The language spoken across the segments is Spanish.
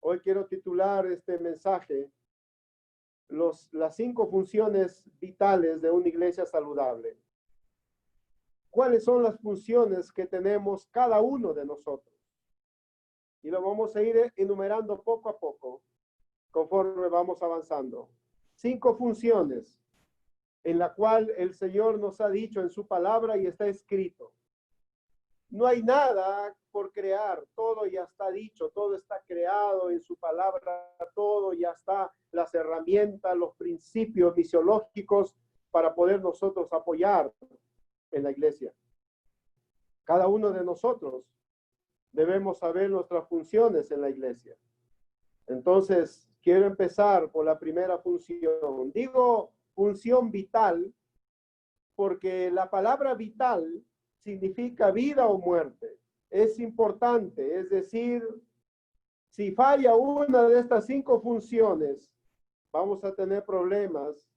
Hoy quiero titular este mensaje, las 5 funciones vitales de una iglesia saludable. ¿Cuáles son las funciones que tenemos cada uno de nosotros? Y lo vamos a ir enumerando poco a poco, conforme vamos avanzando. 5 funciones en la cual el Señor nos ha dicho en su palabra y está escrito. No hay nada por crear, todo ya está dicho, todo está creado en su palabra, todo ya está, las herramientas, los principios misiológicos para poder nosotros apoyar en la iglesia. Cada uno de nosotros debemos saber nuestras funciones en la iglesia. Entonces, quiero empezar por la primera función. Digo función vital porque la palabra vital significa vida o muerte. Es importante, es decir, si falla una de estas 5 funciones, vamos a tener problemas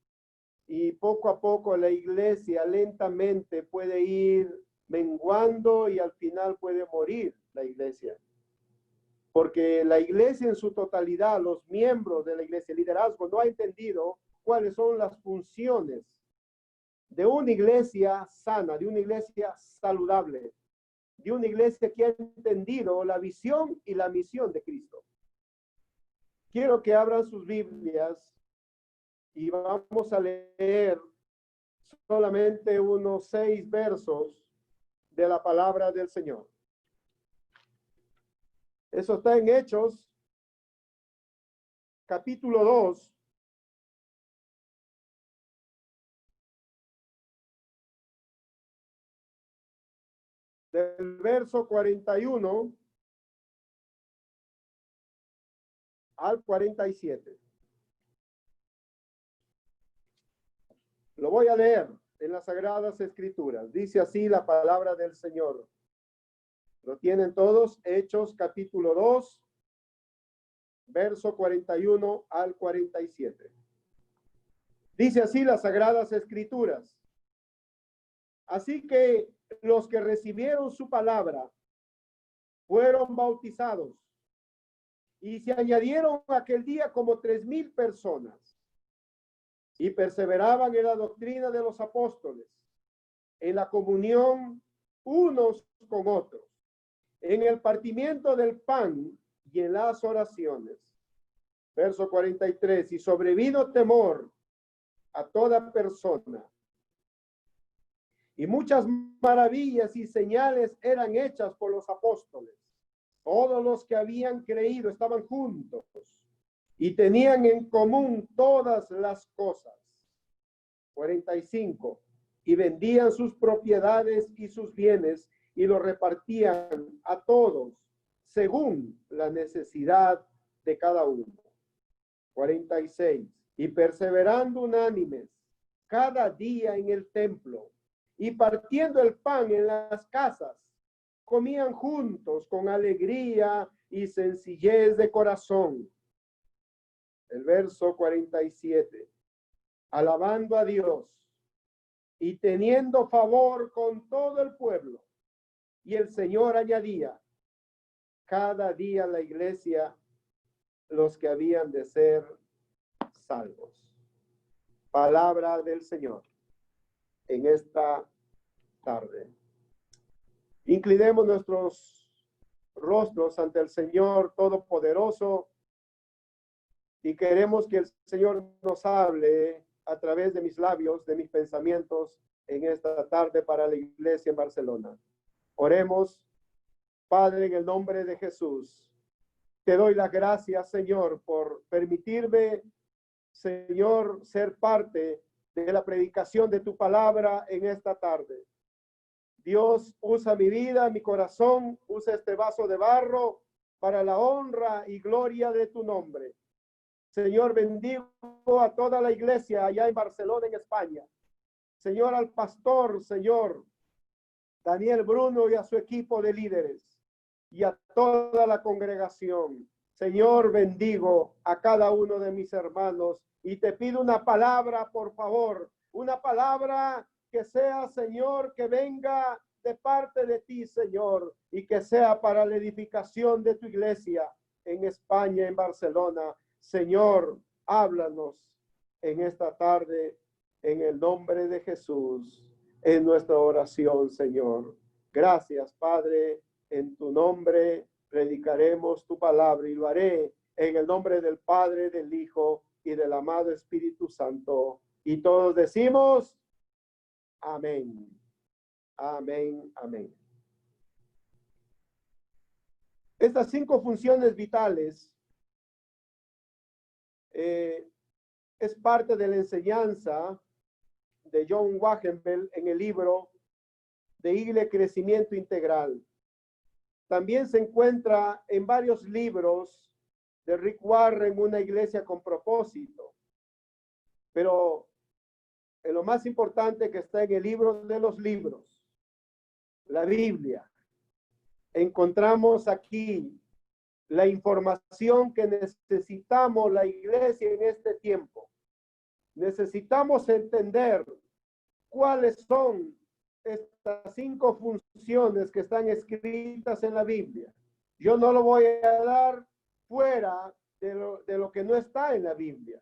y poco a poco la iglesia lentamente puede ir menguando y al final puede morir la iglesia. Porque la iglesia en su totalidad, los miembros de la iglesia, el liderazgo, no ha entendido cuáles son las funciones de una iglesia sana, de una iglesia saludable, de una iglesia que ha entendido la visión y la misión de Cristo. Quiero que abran sus Biblias y vamos a leer solamente unos 6 versos de la palabra del Señor. Eso está en Hechos, capítulo 2. Del verso 41 al 47. Lo voy a leer en las Sagradas Escrituras. Dice así la palabra del Señor. ¿Lo tienen todos? Hechos capítulo 2, verso 41 al 47. Dice así las Sagradas Escrituras. Así que los que recibieron su palabra fueron bautizados y se añadieron aquel día como 3,000 personas y perseveraban en la doctrina de los apóstoles, en la comunión unos con otros, en el partimiento del pan y en las oraciones. Verso 43, y sobrevino temor a toda persona. Y muchas maravillas y señales eran hechas por los apóstoles. Todos los que habían creído estaban juntos y tenían en común todas las cosas. 45. Y vendían sus propiedades y sus bienes y los repartían a todos según la necesidad de cada uno. 46. Y perseverando unánimes cada día en el templo y partiendo el pan en las casas, comían juntos con alegría y sencillez de corazón. El verso 47. Alabando a Dios y teniendo favor con todo el pueblo. Y el Señor añadía cada día a la iglesia los que habían de ser salvos. Palabra del Señor en esta tarde. Inclinemos nuestros rostros ante el Señor Todopoderoso y queremos que el Señor nos hable a través de mis labios, de mis pensamientos en esta tarde para la iglesia en Barcelona. Oremos. Padre, en el nombre de Jesús, te doy las gracias, Señor, por permitirme, Señor, ser parte de la predicación de tu palabra en esta tarde. Dios, usa mi vida, mi corazón, usa este vaso de barro para la honra y gloria de tu nombre. Señor, bendigo a toda la iglesia allá en Barcelona, en España. Señor, al pastor, Señor, Daniel Bruno y a su equipo de líderes y a toda la congregación. Señor, bendigo a cada uno de mis hermanos y te pido una palabra, por favor, una palabra que sea, Señor, que venga de parte de ti, Señor, y que sea para la edificación de tu iglesia. en España, en Barcelona. Señor, háblanos en esta tarde, en el nombre de Jesús, en nuestra oración, Señor. Gracias, Padre, en tu nombre predicaremos tu palabra y lo haré en el nombre del Padre, del Hijo y del amado Espíritu Santo. Y todos decimos, amén. Amén, amén. Estas 5 funciones vitales es parte de la enseñanza de John Wagenbell en el libro de Iglesia Crecimiento Integral. También se encuentra en varios libros de Rick Warren, Una iglesia con propósito. Pero en lo más importante que está en el libro de los libros, la Biblia, encontramos aquí la información que necesitamos la iglesia en este tiempo. Necesitamos entender cuáles son estas 5 funciones que están escritas en la Biblia. Yo no lo voy a dar fuera de lo que no está en la Biblia.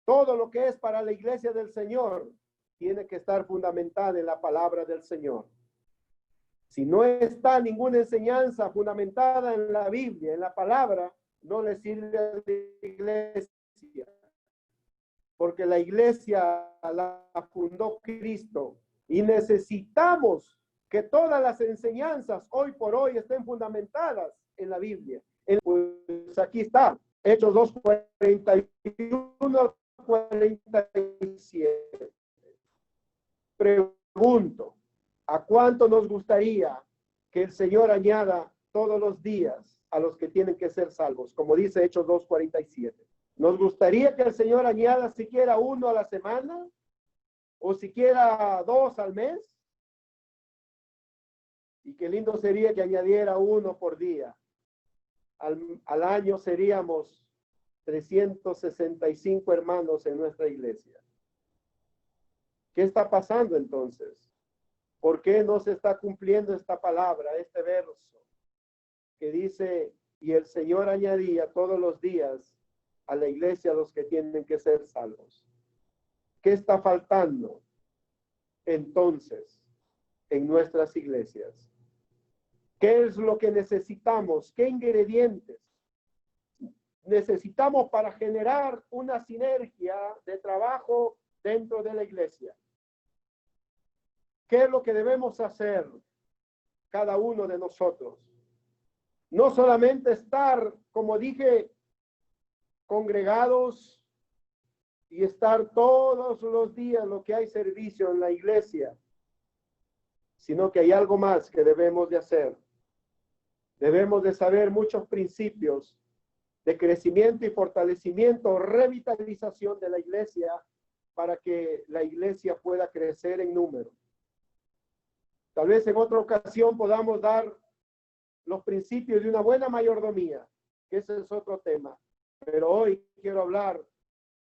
Todo lo que es para la iglesia del Señor tiene que estar fundamentada en la palabra del Señor. Si no está ninguna enseñanza fundamentada en la Biblia, en la palabra, no le sirve a la iglesia. Porque la iglesia la fundó Cristo y necesitamos que todas las enseñanzas hoy por hoy estén fundamentadas en la Biblia. Pues aquí está, Hechos 2, 41 al 47. Pregunto, ¿a cuánto nos gustaría que el Señor añada todos los días a los que tienen que ser salvos? Como dice Hechos 2, 47. ¿Nos gustaría que el Señor añada siquiera 1 a la semana? ¿O siquiera 2 al mes? Y qué lindo sería que añadiera 1 por día. Al año seríamos 365 hermanos en nuestra iglesia. ¿Qué está pasando entonces? ¿Por qué no se está cumpliendo esta palabra, este verso que dice, y el Señor añadía todos los días a la iglesia a los que tienen que ser salvos? ¿Qué está faltando entonces en nuestras iglesias? ¿Qué es lo que necesitamos? ¿Qué ingredientes necesitamos para generar una sinergia de trabajo dentro de la iglesia? ¿Qué es lo que debemos hacer cada uno de nosotros? No solamente estar, como dije, congregados y estar todos los días lo que hay servicio en la iglesia, sino que hay algo más que debemos de hacer. Debemos de saber muchos principios de crecimiento y fortalecimiento, revitalización de la iglesia para que la iglesia pueda crecer en número. Tal vez en otra ocasión podamos dar los principios de una buena mayordomía, que ese es otro tema. Pero hoy quiero hablar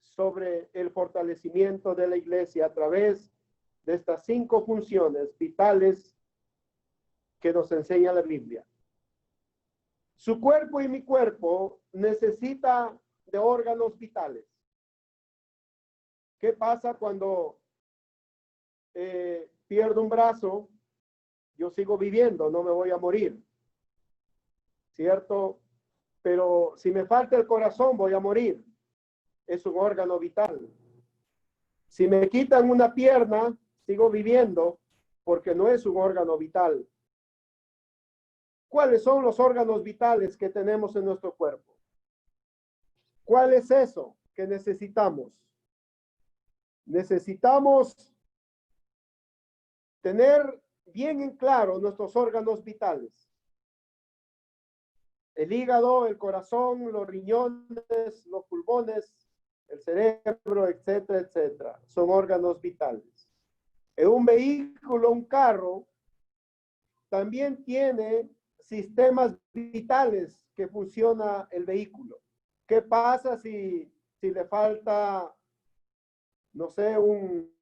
sobre el fortalecimiento de la iglesia a través de estas 5 funciones vitales que nos enseña la Biblia. Su cuerpo y mi cuerpo necesita de órganos vitales. ¿Qué pasa cuando pierdo un brazo? Yo sigo viviendo, no me voy a morir, ¿cierto? Pero si me falta el corazón, voy a morir. Es un órgano vital. Si me quitan una pierna, sigo viviendo porque no es un órgano vital. ¿Cuáles son los órganos vitales que tenemos en nuestro cuerpo? ¿Cuál es eso que necesitamos? Necesitamos tener bien en claro nuestros órganos vitales. El hígado, el corazón, los riñones, los pulmones, el cerebro, etcétera, etcétera. Son órganos vitales. En un vehículo, un carro, también tiene sistemas vitales que funciona el vehículo. ¿Qué pasa si le falta, no sé, un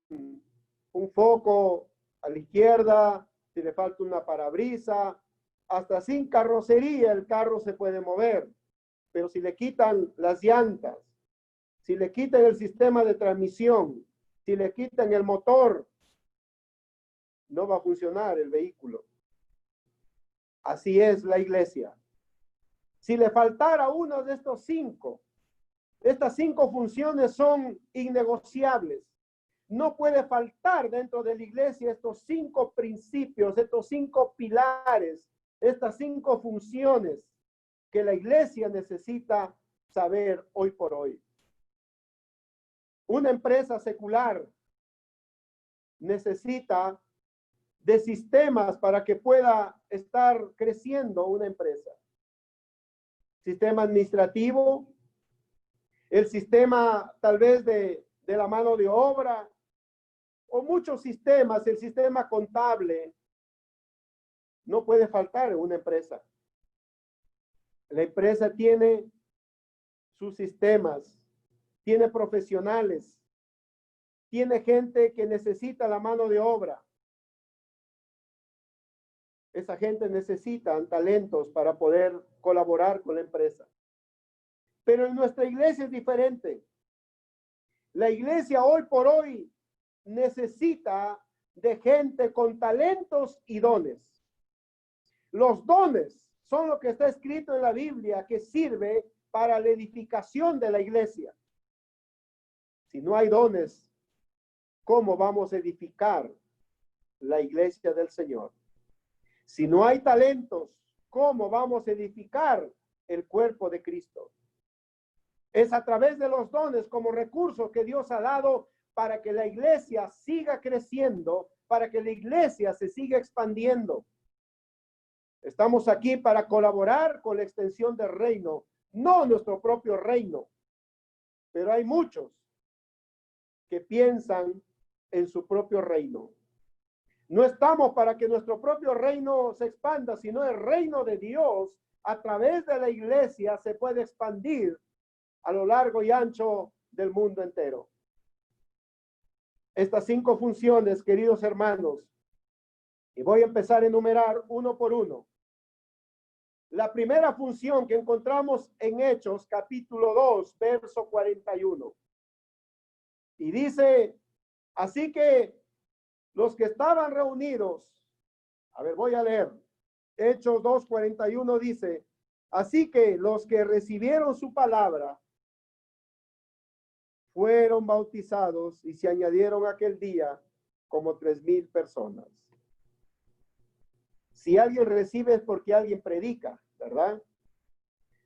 foco a la izquierda, si le falta una parabrisa, hasta sin carrocería el carro se puede mover, pero si le quitan las llantas, si le quitan el sistema de transmisión, si le quitan el motor, no va a funcionar el vehículo. Así es la iglesia. Si le faltara uno de estos cinco, estas cinco funciones son innegociables. No puede faltar dentro de la iglesia estos cinco principios, estos cinco pilares, estas cinco funciones que la iglesia necesita saber hoy por hoy. Una empresa secular necesita de sistemas para que pueda estar creciendo una empresa. Sistema administrativo, el sistema tal vez de la mano de obra, o muchos sistemas, el sistema contable, no puede faltar en una empresa. La empresa tiene sus sistemas, tiene profesionales, tiene gente que necesita la mano de obra. Esa gente necesita talentos para poder colaborar con la empresa. Pero en nuestra iglesia es diferente. La iglesia hoy por hoy necesita de gente con talentos y dones. Los dones son lo que está escrito en la Biblia que sirve para la edificación de la iglesia. Si no hay dones, ¿cómo vamos a edificar la iglesia del Señor? Si no hay talentos, ¿cómo vamos a edificar el cuerpo de Cristo? Es a través de los dones como recurso que Dios ha dado para que la iglesia siga creciendo, para que la iglesia se siga expandiendo. Estamos aquí para colaborar con la extensión del reino, no nuestro propio reino. Pero hay muchos que piensan en su propio reino. No estamos para que nuestro propio reino se expanda, sino el reino de Dios a través de la iglesia se puede expandir a lo largo y ancho del mundo entero. Estas cinco funciones, queridos hermanos, y voy a empezar a enumerar uno por uno. La primera función que encontramos en Hechos, capítulo 2, verso 41. Y dice, así que los que estaban reunidos, a ver, voy a leer. Hechos 2:41 dice, así que los que recibieron su palabra fueron bautizados y se añadieron aquel día como 3,000 personas. Si alguien recibe es porque alguien predica, ¿verdad?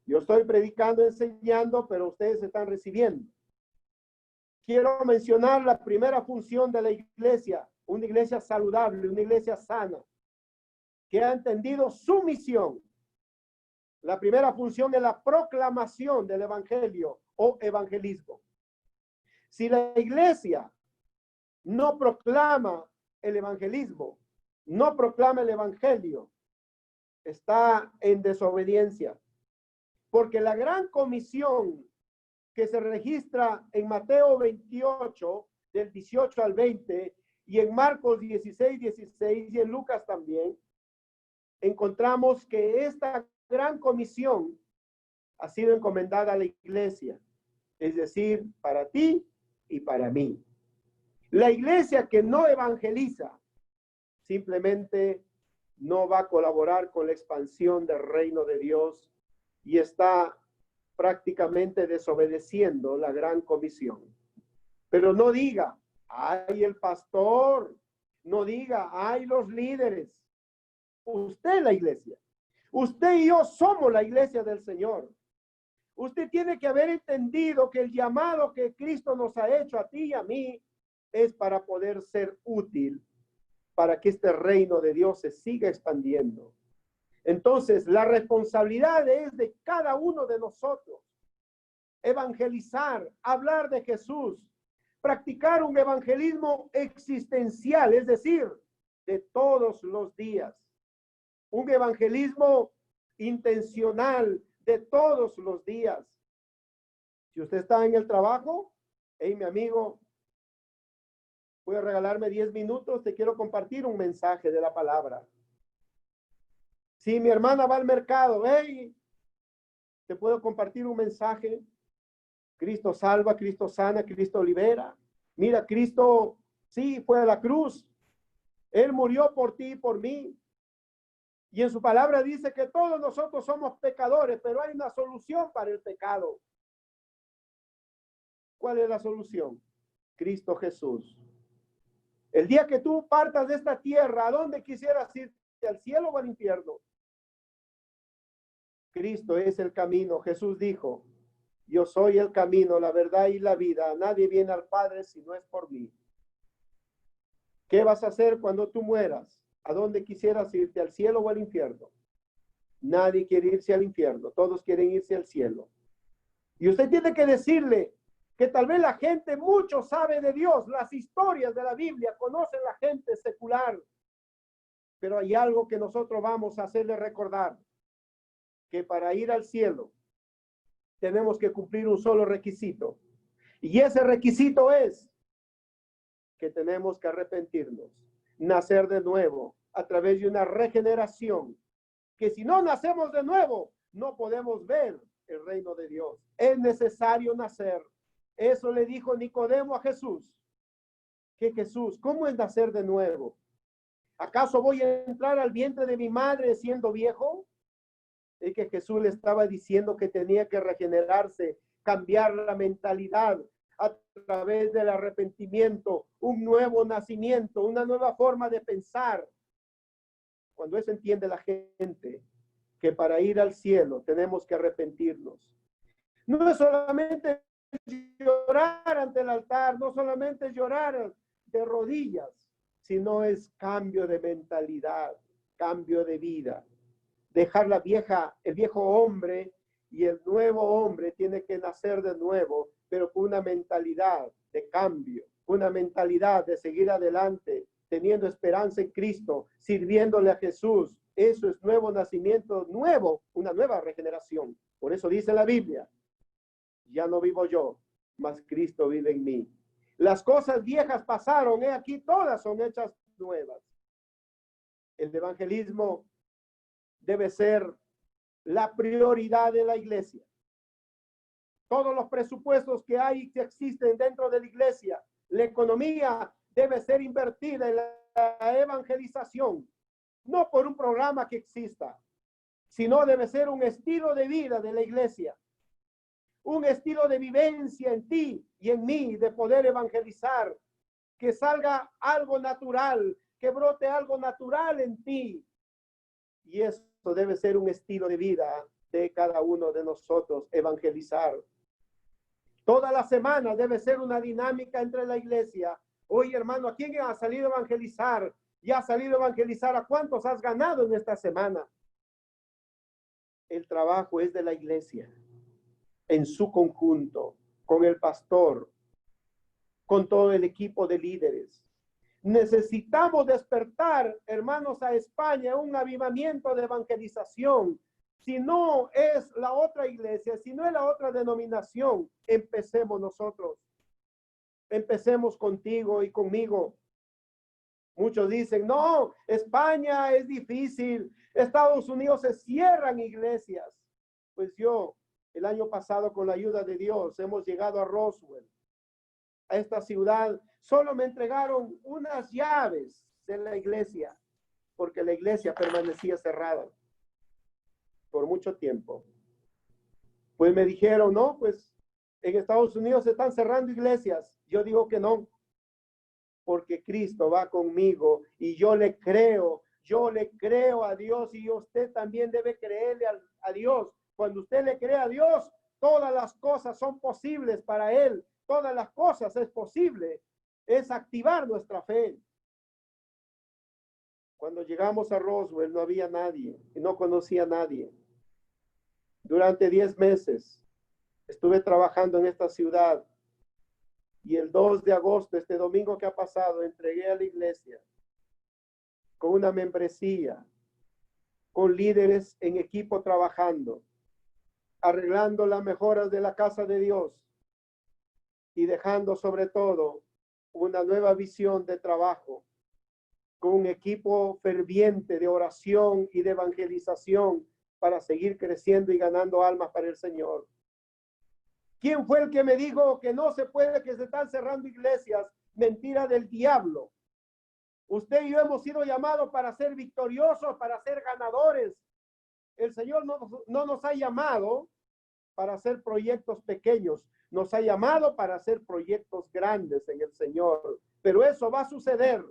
Yo estoy predicando, enseñando, pero ustedes están recibiendo. Quiero mencionar la primera función de la iglesia, una iglesia saludable, una iglesia sana, que ha entendido su misión. La primera función es la proclamación del evangelio o evangelismo. Si la iglesia no proclama el evangelismo, no proclama el evangelio, está en desobediencia. Porque la gran comisión que se registra en Mateo 28, del 18 al 20, y en Marcos 16, 16, y en Lucas también, encontramos que esta gran comisión ha sido encomendada a la iglesia, es decir, para ti y para mí. La iglesia que no evangeliza simplemente no va a colaborar con la expansión del reino de Dios y está prácticamente desobedeciendo la gran comisión. Pero no diga, ay, el pastor, no diga, ay, los líderes. Usted es la iglesia. Usted y yo somos la iglesia del Señor. Usted tiene que haber entendido que el llamado que Cristo nos ha hecho a ti y a mí es para poder ser útil, para que este reino de Dios se siga expandiendo. Entonces, la responsabilidad es de cada uno de nosotros. Evangelizar, hablar de Jesús, practicar un evangelismo existencial, es decir, de todos los días. Un evangelismo intencional de todos los días. Si usted está en el trabajo, hey, mi amigo, puede regalarme 10 minutos, te quiero compartir un mensaje de la palabra. Si mi hermana va al mercado, hey, te puedo compartir un mensaje. Cristo salva, Cristo sana, Cristo libera. Mira, Cristo sí fue a la cruz. Él murió por ti y por mí. Y en su palabra dice que todos nosotros somos pecadores, pero hay una solución para el pecado. ¿Cuál es la solución? Cristo Jesús. El día que tú partas de esta tierra, ¿a dónde quisieras irte? ¿Al cielo o al infierno? Cristo es el camino. Jesús dijo, yo soy el camino, la verdad y la vida. Nadie viene al Padre si no es por mí. ¿Qué vas a hacer cuando tú mueras? ¿A dónde quisieras irte? ¿Al cielo o al infierno? Nadie quiere irse al infierno. Todos quieren irse al cielo. Y usted tiene que decirle que tal vez la gente mucho sabe de Dios, las historias de la Biblia, conocen la gente secular. Pero hay algo que nosotros vamos a hacerle recordar, que para ir al cielo tenemos que cumplir un solo requisito. Y ese requisito es que tenemos que arrepentirnos, nacer de nuevo a través de una regeneración, que si no nacemos de nuevo, no podemos ver el reino de Dios. Es necesario nacer. Eso le dijo Nicodemo a Jesús. Que Jesús, ¿cómo es nacer de nuevo? ¿Acaso voy a entrar al vientre de mi madre siendo viejo? Es que Jesús le estaba diciendo que tenía que regenerarse, cambiar la mentalidad a través del arrepentimiento, un nuevo nacimiento, una nueva forma de pensar. Cuando eso entiende la gente, que para ir al cielo tenemos que arrepentirnos. No es solamente llorar ante el altar, no solamente llorar de rodillas, sino es cambio de mentalidad, cambio de vida. Dejar el viejo hombre, y el nuevo hombre tiene que nacer de nuevo, pero con una mentalidad de cambio, una mentalidad de seguir adelante, teniendo esperanza en Cristo, sirviéndole a Jesús. Eso es nuevo nacimiento, nuevo, una nueva regeneración. Por eso dice la Biblia, ya no vivo yo, mas Cristo vive en mí. Las cosas viejas pasaron, aquí todas son hechas nuevas. El evangelismo debe ser la prioridad de la iglesia. Todos los presupuestos que hay, que existen dentro de la iglesia, la economía debe ser invertida en la evangelización, no por un programa que exista, sino debe ser un estilo de vida de la iglesia, un estilo de vivencia en ti y en mí, de poder evangelizar, que salga algo natural, que brote algo natural en ti. Y eso debe ser un estilo de vida de cada uno de nosotros, evangelizar. Toda la semana debe ser una dinámica entre la iglesia. Oye, hermano, ¿a quién ha salido a evangelizar? ¿Ya ha salido a evangelizar? ¿A cuántos has ganado en esta semana? El trabajo es de la iglesia, en su conjunto, con el pastor, con todo el equipo de líderes. Necesitamos despertar, hermanos, a España un avivamiento de evangelización. Si no es la otra iglesia, si no es la otra denominación, empecemos nosotros. Empecemos contigo y conmigo. Muchos dicen, no, España es difícil, Estados Unidos se cierran iglesias. Pues yo, el año pasado, con la ayuda de Dios, hemos llegado a Roswell, a esta ciudad. Solo me entregaron unas llaves de la iglesia, porque la iglesia permanecía cerrada por mucho tiempo. Pues me dijeron, no, pues en Estados Unidos se están cerrando iglesias. Yo digo que no, porque Cristo va conmigo y yo le creo a Dios, y usted también debe creerle a Dios. Cuando usted le cree a Dios, todas las cosas son posibles para Él. Todas las cosas es posible. Es activar nuestra fe. Cuando llegamos a Roswell no había nadie y no conocía a nadie. Durante 10 meses estuve trabajando en esta ciudad, y el 2 de agosto, este domingo que ha pasado, entregué a la iglesia con una membresía, con líderes en equipo trabajando, arreglando las mejoras de la casa de Dios y dejando sobre todo una nueva visión de trabajo con un equipo ferviente de oración y de evangelización para seguir creciendo y ganando almas para el Señor. ¿Quién fue el que me dijo que no se puede, que se están cerrando iglesias? Mentira del diablo. Usted y yo hemos sido llamados para ser victoriosos, para ser ganadores. El Señor no nos ha llamado para hacer proyectos pequeños, nos ha llamado para hacer proyectos grandes en el Señor. Pero eso va a suceder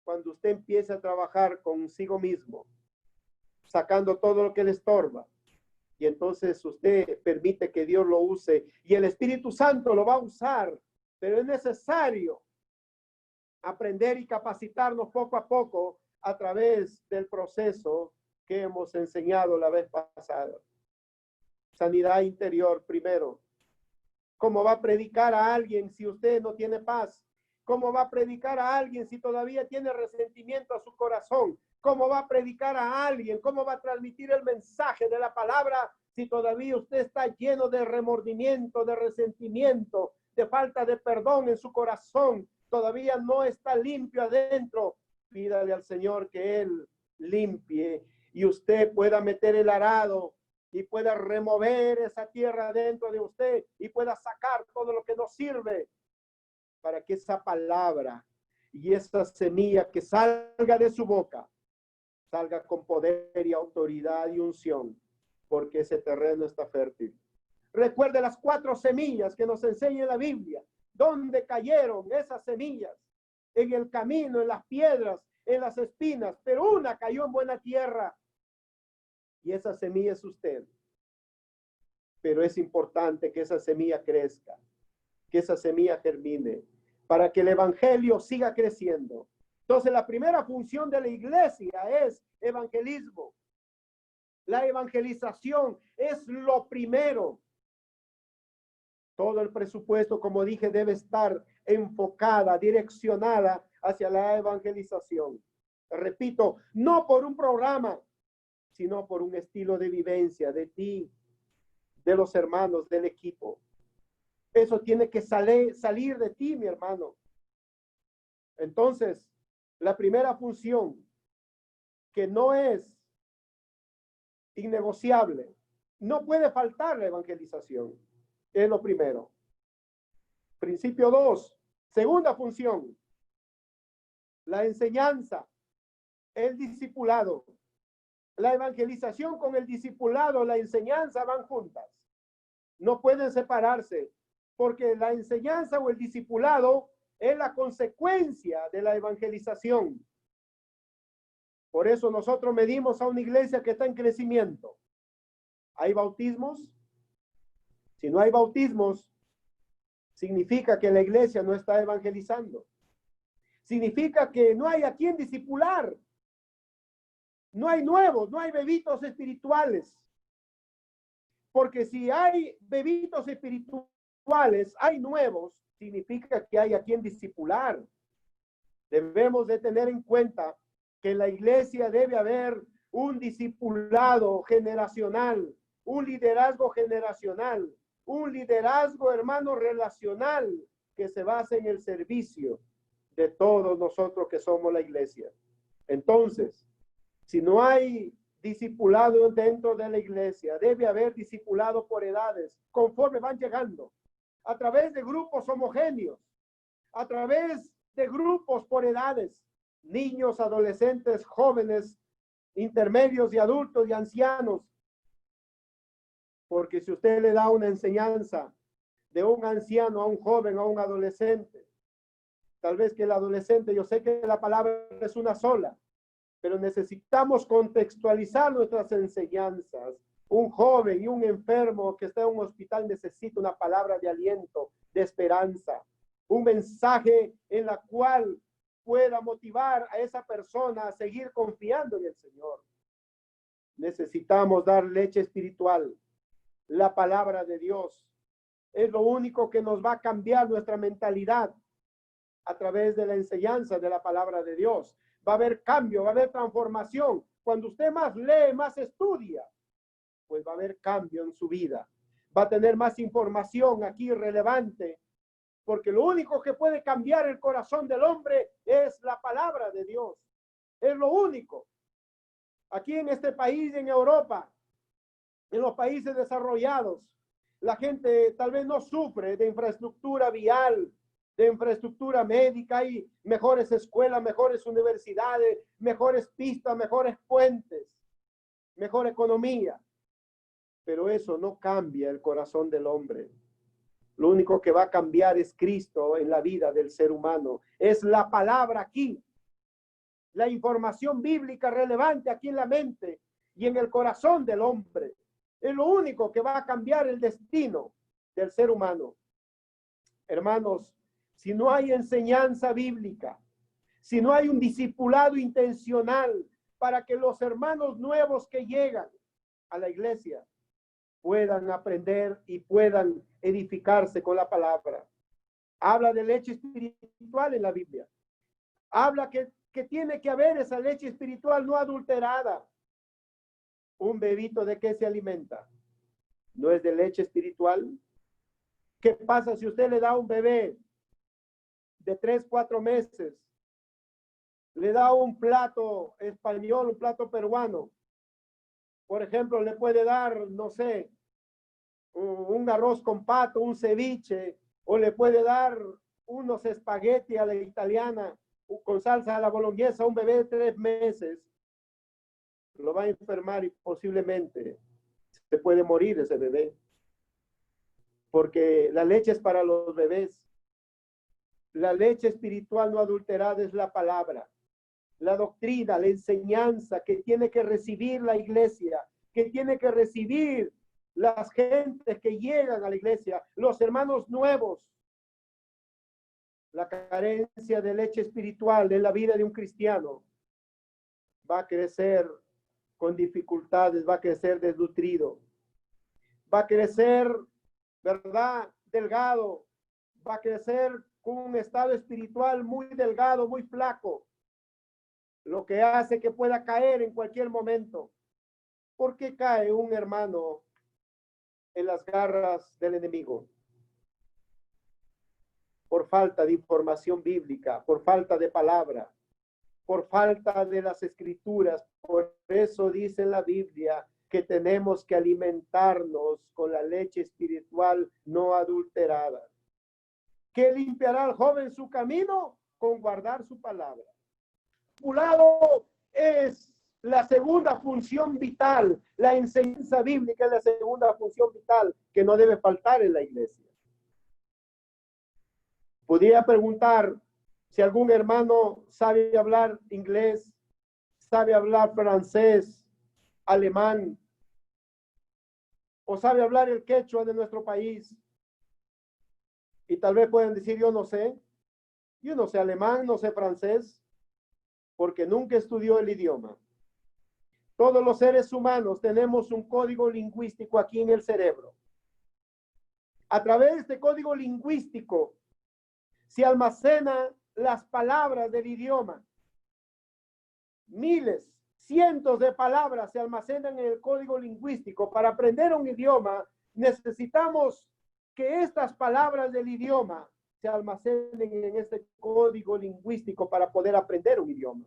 cuando usted empiece a trabajar consigo mismo, sacando todo lo que le estorba. Y entonces usted permite que Dios lo use y el Espíritu Santo lo va a usar, pero es necesario aprender y capacitarnos poco a poco a través del proceso que hemos enseñado la vez pasada. Sanidad interior primero. ¿Cómo va a predicar a alguien si usted no tiene paz? ¿Cómo va a predicar a alguien si todavía tiene resentimiento a su corazón? ¿Cómo va a predicar a alguien? ¿Cómo va a transmitir el mensaje de la palabra si todavía usted está lleno de remordimiento, de resentimiento, de falta de perdón en su corazón? Todavía no está limpio adentro. Pídale al Señor que Él limpie y usted pueda meter el arado y pueda remover esa tierra dentro de usted y pueda sacar todo lo que no sirve para que esa palabra y esa semilla que salga de su boca salga con poder y autoridad y unción, porque ese terreno está fértil. Recuerde las 4 semillas que nos enseña la Biblia. ¿Dónde cayeron esas semillas? En el camino, en las piedras, en las espinas, pero una cayó en buena tierra. Y esa semilla es usted. Pero es importante que esa semilla crezca, que esa semilla germine, para que el evangelio siga creciendo. Entonces, la primera función de la iglesia es evangelismo. La evangelización es lo primero. Todo el presupuesto, como dije, debe estar enfocada, direccionada hacia la evangelización. Repito, no por un programa, sino por un estilo de vivencia de ti, de los hermanos, del equipo. Eso tiene que salir de ti, mi hermano. Entonces, la primera función, que no es innegociable, no puede faltar la evangelización, es lo primero. Principio 2, segunda función, la enseñanza, el discipulado. La evangelización con el discipulado, la enseñanza van juntas. No pueden separarse, porque la enseñanza o el discipulado es la consecuencia de la evangelización. Por eso nosotros medimos a una iglesia que está en crecimiento. ¿Hay bautismos? Si no hay bautismos, significa que la iglesia no está evangelizando. Significa que no hay a quien discipular. No hay nuevos, no hay bebitos espirituales. Porque si hay bebitos espirituales, hay nuevos, significa que hay a quien discipular. Debemos de tener en cuenta que en la iglesia debe haber un discipulado generacional, un liderazgo generacional, un liderazgo, hermano, relacional, que se basa en el servicio de todos nosotros que somos la iglesia. Entonces, si no hay discipulado dentro de la iglesia, debe haber discipulado por edades, conforme van llegando, a través de grupos homogéneos, a través de grupos por edades, niños, adolescentes, jóvenes, intermedios y adultos y ancianos. Porque si usted le da una enseñanza de un anciano a un joven, a un adolescente, tal vez que el adolescente, yo sé que la palabra es una sola, pero necesitamos contextualizar nuestras enseñanzas. Un joven y un enfermo que está en un hospital necesita una palabra de aliento, de esperanza, un mensaje en la cual pueda motivar a esa persona a seguir confiando en el Señor. Necesitamos dar leche espiritual, la palabra de Dios. Es lo único que nos va a cambiar nuestra mentalidad a través de la enseñanza de la palabra de Dios. Va a haber cambio, va a haber transformación. Cuando usted más lee, más estudia, pues va a haber cambio en su vida. Va a tener más información aquí relevante porque lo único que puede cambiar el corazón del hombre es la palabra de Dios. Es lo único. Aquí en este país, en Europa, en los países desarrollados, la gente tal vez no sufre de infraestructura vial, de infraestructura médica. Hay mejores escuelas, mejores universidades, mejores pistas, mejores puentes, mejor economía. Pero eso no cambia el corazón del hombre. Lo único que va a cambiar es Cristo en la vida del ser humano. Es la palabra aquí, la información bíblica relevante aquí en la mente y en el corazón del hombre. Es lo único que va a cambiar el destino del ser humano. Hermanos, si no hay enseñanza bíblica, si no hay un discipulado intencional para que los hermanos nuevos que llegan a la iglesia puedan aprender y puedan edificarse con la palabra. Habla de leche espiritual en la Biblia. Habla que tiene que haber esa leche espiritual no adulterada. ¿Un bebito de qué se alimenta? ¿No es de leche espiritual? ¿Qué pasa si usted le da a un bebé de 3, 4 meses? Le da un plato español, un plato peruano. Por ejemplo, le puede dar, no sé, un arroz con pato, un ceviche, o le puede dar unos espagueti a la italiana con salsa a la boloñesa a un bebé de 3 meses. Lo va a enfermar y posiblemente se puede morir ese bebé. Porque la leche es para los bebés. La leche espiritual no adulterada es la palabra, la doctrina, la enseñanza que tiene que recibir la iglesia, que tiene que recibir las gentes que llegan a la iglesia, los hermanos nuevos. La carencia de leche espiritual en la vida de un cristiano va a crecer con dificultades, va a crecer desnutrido, va a crecer, ¿verdad?, delgado, va a crecer con un estado espiritual muy delgado, muy flaco, lo que hace que pueda caer en cualquier momento. ¿Por qué cae un hermano en las garras del enemigo? Por falta de información bíblica, por falta de palabra, por falta de las escrituras. Por eso dice la Biblia que tenemos que alimentarnos con la leche espiritual no adulterada. ¿Qué limpiará al joven su camino? Con guardar su palabra. Discipulado es la segunda función vital. La enseñanza bíblica es la segunda función vital que no debe faltar en la iglesia. Podría preguntar si algún hermano sabe hablar inglés, sabe hablar francés, alemán, o sabe hablar el quechua de nuestro país. Y tal vez pueden decir, yo no sé alemán, no sé francés, porque nunca estudió el idioma. Todos los seres humanos tenemos un código lingüístico aquí en el cerebro. A través de este código lingüístico se almacenan las palabras del idioma. Miles, cientos de palabras se almacenan en el código lingüístico. Para aprender un idioma necesitamos que estas palabras del idioma se almacenen en este código lingüístico para poder aprender un idioma.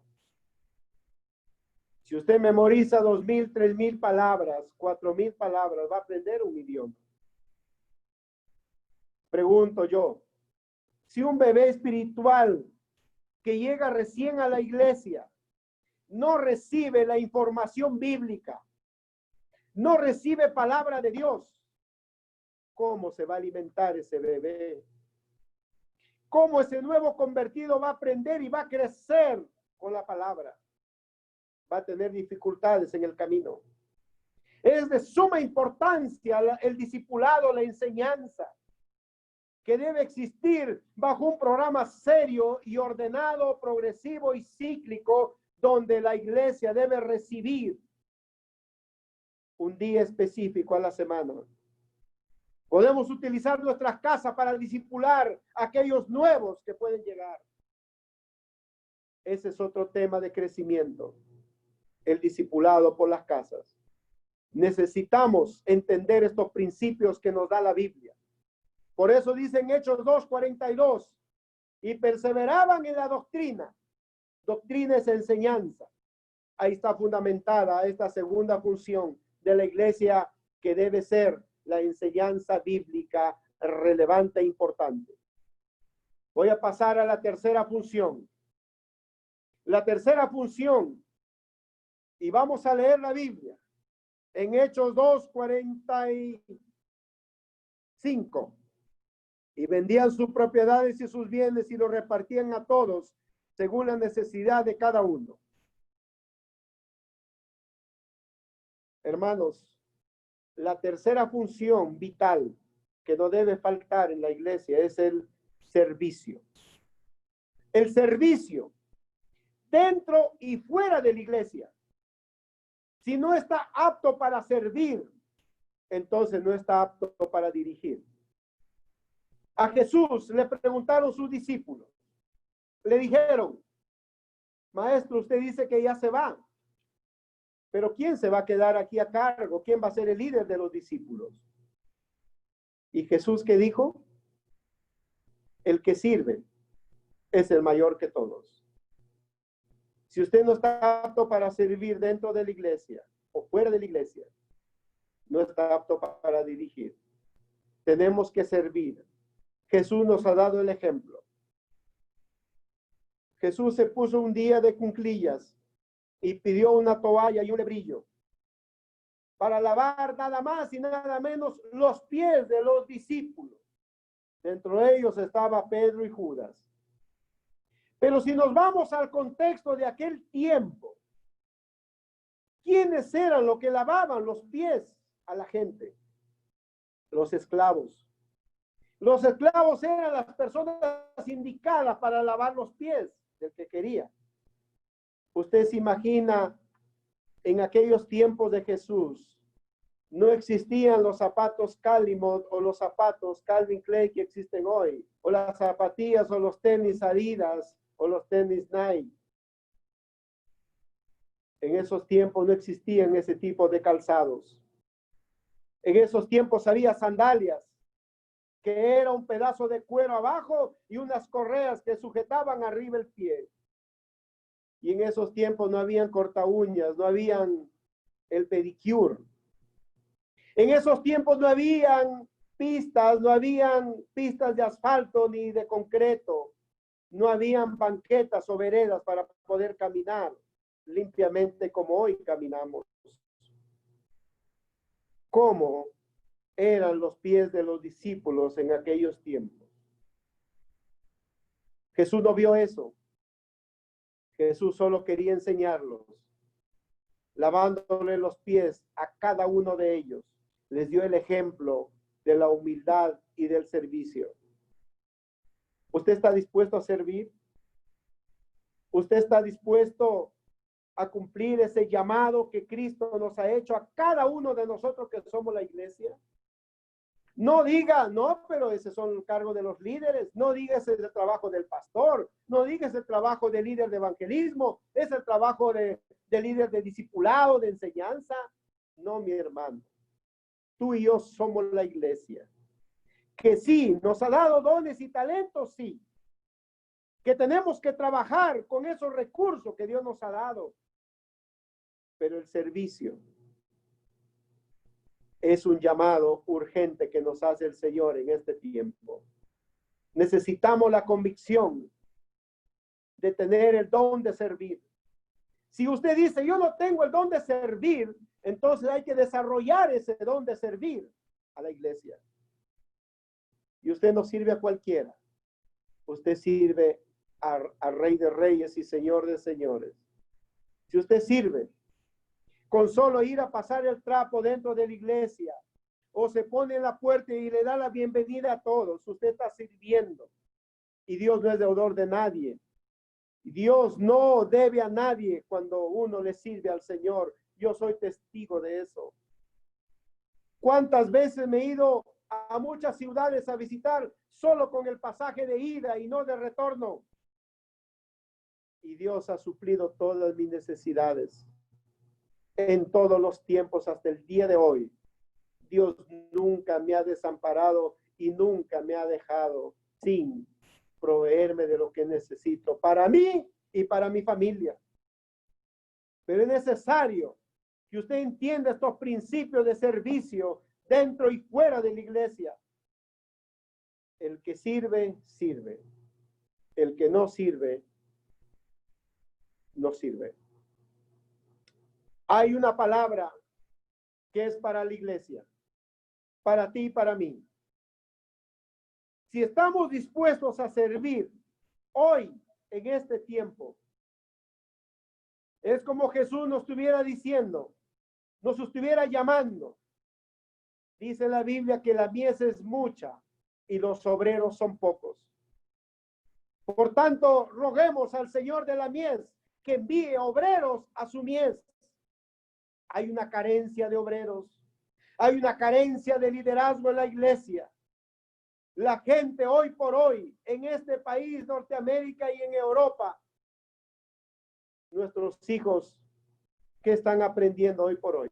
Si usted memoriza 2,000, 3,000 palabras, 4,000 palabras, va a aprender un idioma. Pregunto yo, si un bebé espiritual que llega recién a la iglesia no recibe la información bíblica, no recibe palabra de Dios, ¿cómo se va a alimentar ese bebé? ¿Cómo ese nuevo convertido va a aprender y va a crecer con la palabra? Va a tener dificultades en el camino. Es de suma importancia el discipulado, la enseñanza, que debe existir bajo un programa serio y ordenado, progresivo y cíclico, donde la iglesia debe recibir un día específico a la semana. Podemos utilizar nuestras casas para discipular a aquellos nuevos que pueden llegar. Ese es otro tema de crecimiento, el discipulado por las casas. Necesitamos entender estos principios que nos da la Biblia. Por eso dicen Hechos 2:42, y perseveraban en la doctrina. Doctrina es enseñanza. Ahí está fundamentada esta segunda función de la iglesia, que debe ser la enseñanza bíblica relevante e importante. Voy a pasar a la tercera función. La tercera función, y vamos a leer la Biblia en Hechos 2:45. Y vendían sus propiedades y sus bienes y los repartían a todos según la necesidad de cada uno. Hermanos, la tercera función vital que no debe faltar en la iglesia es el servicio. El servicio dentro y fuera de la iglesia. Si no está apto para servir, entonces no está apto para dirigir. A Jesús le preguntaron sus discípulos. Le dijeron, maestro, usted dice que ya se va, pero ¿quién se va a quedar aquí a cargo? ¿Quién va a ser el líder de los discípulos? Y Jesús, ¿qué dijo? El que sirve es el mayor que todos. Si usted no está apto para servir dentro de la iglesia o fuera de la iglesia, no está apto para dirigir. Tenemos que servir. Jesús nos ha dado el ejemplo. Jesús se puso un día de cuclillas y pidió una toalla y un lebrillo para lavar nada más y nada menos los pies de los discípulos. Dentro de ellos estaba Pedro y Judas. Pero si nos vamos al contexto de aquel tiempo, ¿quiénes eran los que lavaban los pies a la gente? Los esclavos. Los esclavos eran las personas indicadas para lavar los pies del que quería. Usted se imagina, en aquellos tiempos de Jesús, no existían los zapatos Calimont o los zapatos Calvin Klein que existen hoy, o las zapatillas o los tenis Adidas o los tenis Nike. En esos tiempos no existían ese tipo de calzados. En esos tiempos había sandalias, que era un pedazo de cuero abajo y unas correas que sujetaban arriba el pie. Y en esos tiempos no habían corta uñas, no habían el pedicure. En esos tiempos no habían pistas de asfalto ni de concreto. No habían banquetas o veredas para poder caminar limpiamente como hoy caminamos. ¿Cómo eran los pies de los discípulos en aquellos tiempos? Jesús no vio eso. Jesús solo quería enseñarlos, lavándole los pies a cada uno de ellos. Les dio el ejemplo de la humildad y del servicio. ¿Usted está dispuesto a servir? ¿Usted está dispuesto a cumplir ese llamado que Cristo nos ha hecho a cada uno de nosotros que somos la iglesia? No diga, no, pero ese son el cargo de los líderes. No diga ese es el trabajo del pastor. No diga ese es el trabajo del líder de evangelismo. Es el trabajo de líder de discipulado, de enseñanza. No, mi hermano. Tú y yo somos la iglesia. Que sí, nos ha dado dones y talentos, sí. Que tenemos que trabajar con esos recursos que Dios nos ha dado. Pero el servicio es un llamado urgente que nos hace el Señor en este tiempo. Necesitamos la convicción de tener el don de servir. Si usted dice, yo no tengo el don de servir, entonces hay que desarrollar ese don de servir a la iglesia. Y usted no sirve a cualquiera. Usted sirve al Rey de Reyes y Señor de Señores. Si usted sirve con solo ir a pasar el trapo dentro de la iglesia, o se pone en la puerta y le da la bienvenida a todos, usted está sirviendo. Y Dios no es deudor de nadie. Dios no debe a nadie cuando uno le sirve al Señor. Yo soy testigo de eso. ¿Cuántas veces me he ido a muchas ciudades a visitar solo con el pasaje de ida y no de retorno? Y Dios ha suplido todas mis necesidades. En todos los tiempos hasta el día de hoy, Dios nunca me ha desamparado y nunca me ha dejado sin proveerme de lo que necesito para mí y para mi familia. Pero es necesario que usted entienda estos principios de servicio dentro y fuera de la iglesia. El que sirve, sirve. El que no sirve, no sirve. Hay una palabra que es para la iglesia, para ti y para mí. Si estamos dispuestos a servir hoy, en este tiempo, es como Jesús nos estuviera diciendo, nos estuviera llamando. Dice la Biblia que la mies es mucha y los obreros son pocos. Por tanto, roguemos al Señor de la mies que envíe obreros a su mies. Hay una carencia de obreros. Hay una carencia de liderazgo en la iglesia. La gente hoy por hoy, en este país, Norteamérica y en Europa, nuestros hijos, ¿qué están aprendiendo hoy por hoy?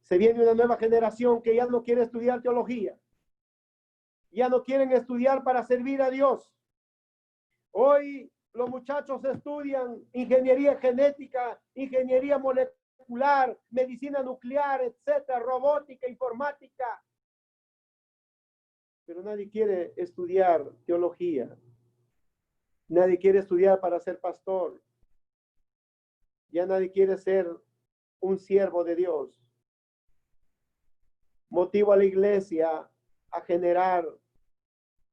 Se viene una nueva generación que ya no quiere estudiar teología. Ya no quieren estudiar para servir a Dios. Hoy los muchachos estudian ingeniería genética, ingeniería molecular, medicina nuclear, etcétera, robótica, informática. Pero nadie quiere estudiar teología. Nadie quiere estudiar para ser pastor. Ya nadie quiere ser un siervo de Dios. Motivo a la iglesia a generar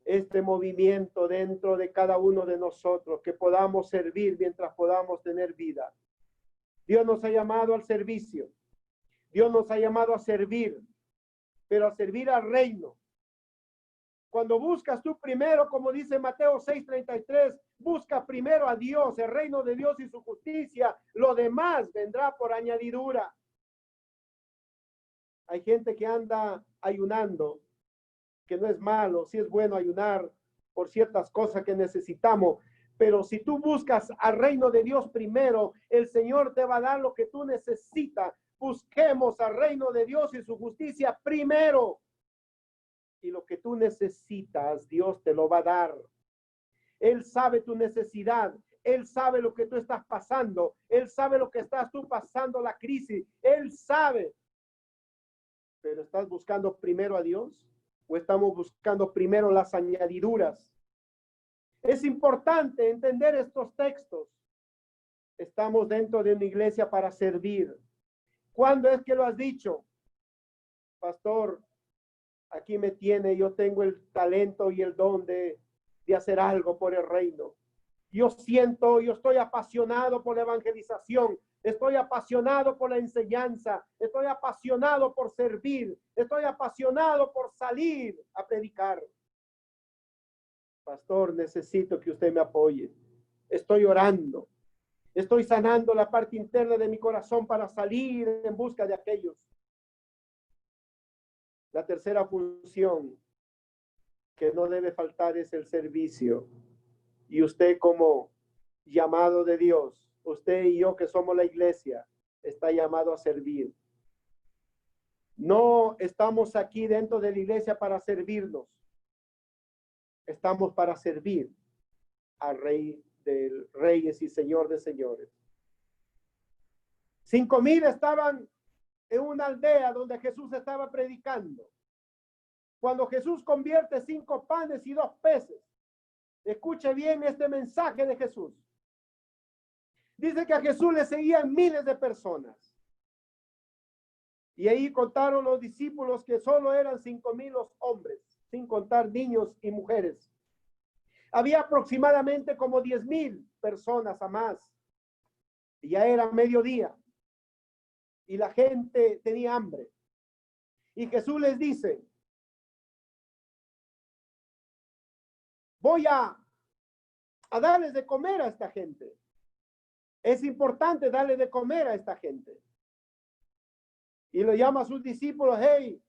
este movimiento dentro de cada uno de nosotros, que podamos servir mientras podamos tener vida. Dios nos ha llamado al servicio. Dios nos ha llamado a servir, pero a servir al reino. Cuando buscas tú primero, como dice Mateo 6:33, busca primero a Dios, el reino de Dios y su justicia, lo demás vendrá por añadidura. Hay gente que anda ayunando, que no es malo, sí es bueno ayunar por ciertas cosas que necesitamos, pero si tú buscas al reino de Dios primero, el Señor te va a dar lo que tú necesitas. Busquemos al reino de Dios y su justicia primero. Y lo que tú necesitas, Dios te lo va a dar. Él sabe tu necesidad. Él sabe lo que tú estás pasando. Él sabe lo que estás tú pasando, la crisis. Él sabe. Pero ¿estás buscando primero a Dios? ¿O estamos buscando primero las añadiduras? Es importante entender estos textos. Estamos dentro de una iglesia para servir. ¿Cuándo es que lo has dicho? Pastor, aquí me tiene, yo tengo el talento y el don de hacer algo por el reino. Yo siento, yo estoy apasionado por la evangelización, estoy apasionado por la enseñanza, estoy apasionado por servir, estoy apasionado por salir a predicar. Pastor, necesito que usted me apoye. Estoy orando, estoy sanando la parte interna de mi corazón para salir en busca de aquellos. La tercera función que no debe faltar es el servicio. Y usted como llamado de Dios, usted y yo que somos la iglesia, está llamado a servir. No estamos aquí dentro de la iglesia para servirnos. Estamos para servir al Rey de Reyes y Señor de Señores. 5,000 estaban en una aldea donde Jesús estaba predicando. Cuando Jesús convierte 5 panes y 2 peces, escuche bien este mensaje de Jesús. Dice que a Jesús le seguían miles de personas. Y ahí contaron los discípulos que solo eran 5,000 los hombres, sin contar niños y mujeres. Había aproximadamente como 10,000 personas a más. Y ya era mediodía. Y la gente tenía hambre. Y Jesús les dice, voy a darles de comer a esta gente. Es importante darle de comer a esta gente. Y lo llama a sus discípulos, hey,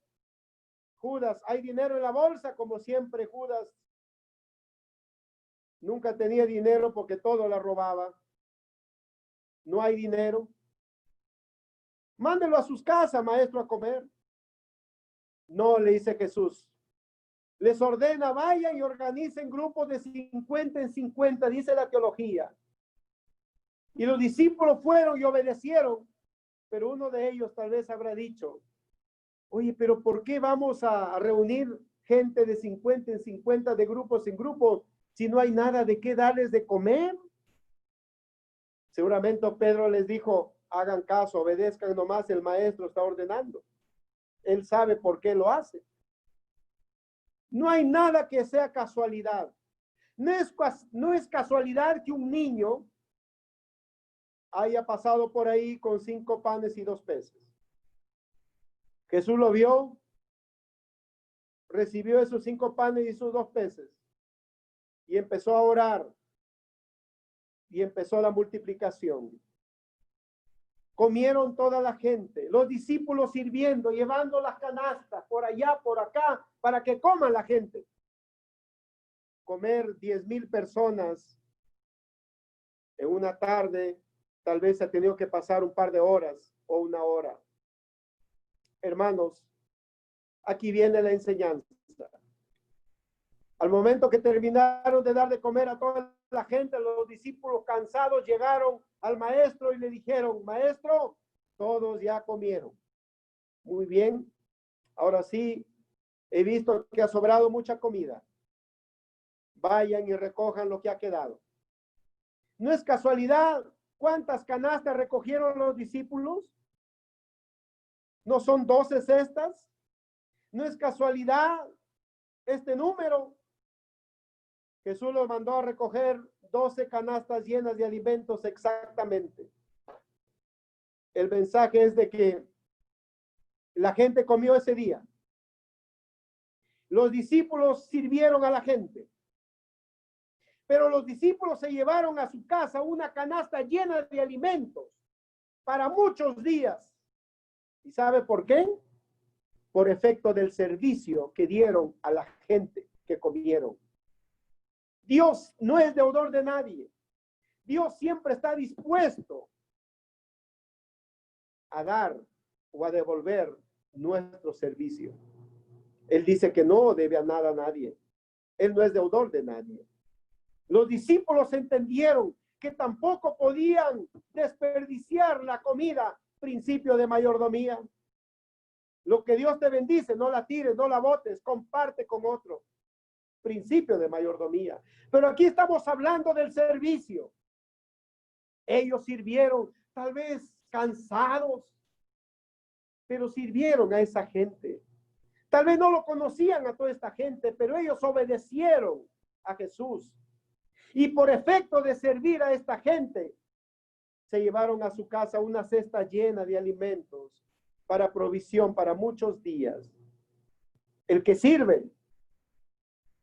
Judas, ¿hay dinero en la bolsa? Como siempre, Judas nunca tenía dinero porque todo la robaba. No hay dinero. Mándelo a sus casas, maestro, a comer. No, le dice Jesús. Les ordena, vayan y organicen grupos de 50 en 50, dice la teología. Y los discípulos fueron y obedecieron, pero uno de ellos tal vez habrá dicho, oye, pero ¿por qué vamos a reunir gente de 50 en 50, de grupos en grupos, si no hay nada de qué darles de comer? Seguramente Pedro les dijo, hagan caso, obedezcan nomás, el maestro está ordenando. Él sabe por qué lo hace. No hay nada que sea casualidad. No es casualidad que un niño haya pasado por ahí con 5 panes y 2 peces. Jesús lo vio, recibió esos 5 panes y esos 2 peces y empezó a orar y empezó la multiplicación. Comieron toda la gente, los discípulos sirviendo, llevando las canastas por allá, por acá, para que coman la gente. Comer 10,000 personas en una tarde, tal vez ha tenido que pasar un par de horas o una hora. Hermanos, aquí viene la enseñanza. Al momento que terminaron de dar de comer a toda la gente, los discípulos cansados llegaron al maestro y le dijeron, maestro, todos ya comieron. Muy bien, ahora sí, he visto que ha sobrado mucha comida. Vayan y recojan lo que ha quedado. No es casualidad cuántas canastas recogieron los discípulos. ¿No son 12 cestas? No es casualidad este número. Jesús los mandó a recoger 12 canastas llenas de alimentos exactamente. El mensaje es de que la gente comió ese día. Los discípulos sirvieron a la gente. Pero los discípulos se llevaron a su casa una canasta llena de alimentos para muchos días. ¿Y sabe por qué? Por efecto del servicio que dieron a la gente que comieron. Dios no es deudor de nadie. Dios siempre está dispuesto a dar o a devolver nuestro servicio. Él dice que no debe a nada a nadie. Él no es deudor de nadie. Los discípulos entendieron que tampoco podían desperdiciar la comida, principio de mayordomía. Lo que Dios te bendice, no la tires, no la botes, comparte con otro. Principio de mayordomía. Pero aquí estamos hablando del servicio. Ellos sirvieron, tal vez cansados, pero sirvieron a esa gente. Tal vez no lo conocían a toda esta gente, pero ellos obedecieron a Jesús. Y por efecto de servir a esta gente, se llevaron a su casa una cesta llena de alimentos para provisión para muchos días. El que sirve